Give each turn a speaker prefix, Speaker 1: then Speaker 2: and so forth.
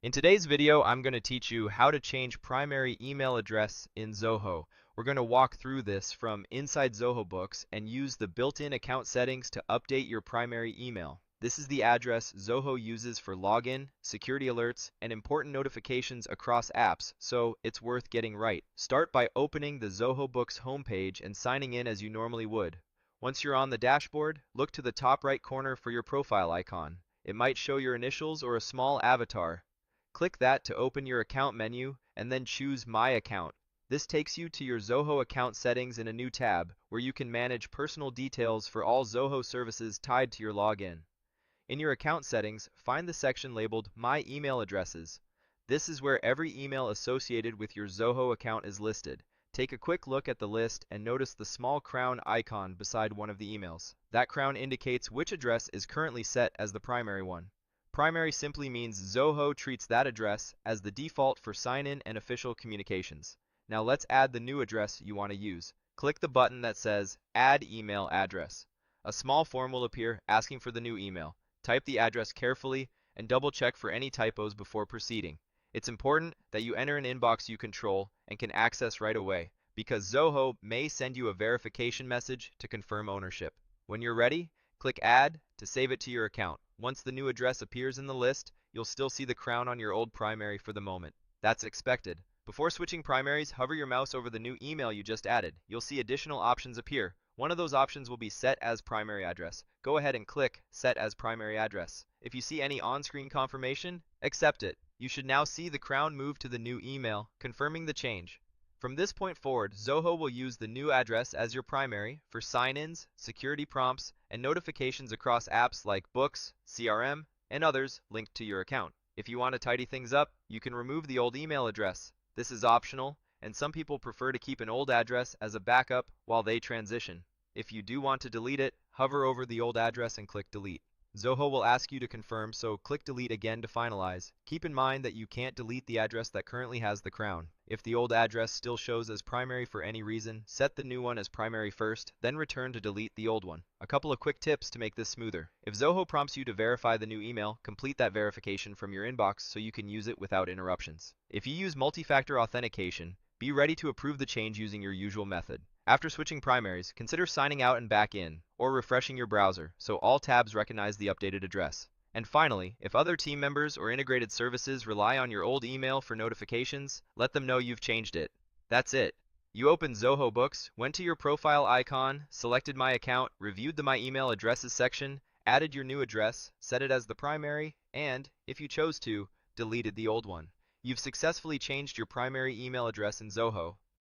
Speaker 1: In today's video, I'm going to teach you how to change primary email address in Zoho. We're going to walk through this from inside Zoho Books and use the built-in account settings to update your primary email. This is the address Zoho uses for login, security alerts, and important notifications across apps, so it's worth getting right. Start by opening the Zoho Books homepage and signing in as you normally would. Once you're on the dashboard, look to the top right corner for your profile icon. It might show your initials or a small avatar. Click that to open your account menu and then choose My Account. This takes you to your Zoho account settings in a new tab where you can manage personal details for all Zoho services tied to your login. In your account settings, find the section labeled My Email Addresses. This is where every email associated with your Zoho account is listed. Take a quick look at the list and notice the small crown icon beside one of the emails. That crown indicates which address is currently set as the primary one. Primary simply means Zoho treats that address as the default for sign-in and official communications. Now let's add the new address you want to use. Click the button that says Add Email Address. A small form will appear asking for the new email. Type the address carefully and double-check for any typos before proceeding. It's important that you enter an inbox you control and can access right away, because Zoho may send you a verification message to confirm ownership. When you're ready, click Add to save it to your account. Once the new address appears in the list, you'll still see the crown on your old primary for the moment. That's expected. Before switching primaries, hover your mouse over the new email you just added. You'll see additional options appear. One of those options will be Set as Primary Address. Go ahead and click Set as Primary Address. If you see any on-screen confirmation, accept it. You should now see the crown move to the new email, confirming the change. From this point forward, Zoho will use the new address as your primary for sign-ins, security prompts, and notifications across apps like Books, CRM, and others linked to your account. If you want to tidy things up, you can remove the old email address. This is optional, and some people prefer to keep an old address as a backup while they transition. If you do want to delete it, hover over the old address and click Delete. Zoho will ask you to confirm, so click Delete again to finalize. Keep in mind that you can't delete the address that currently has the crown. If the old address still shows as primary for any reason, set the new one as primary first, then return to delete the old one. A couple of quick tips to make this smoother. If Zoho prompts you to verify the new email, complete that verification from your inbox so you can use it without interruptions. If you use multi-factor authentication, be ready to approve the change using your usual method. After switching primaries, consider signing out and back in, or refreshing your browser so all tabs recognize the updated address. And finally, if other team members or integrated services rely on your old email for notifications, let them know you've changed it. That's it. You opened Zoho Books, went to your profile icon, selected My Account, reviewed the My Email Addresses section, added your new address, set it as the primary, and, if you chose to, deleted the old one. You've successfully changed your primary email address in Zoho.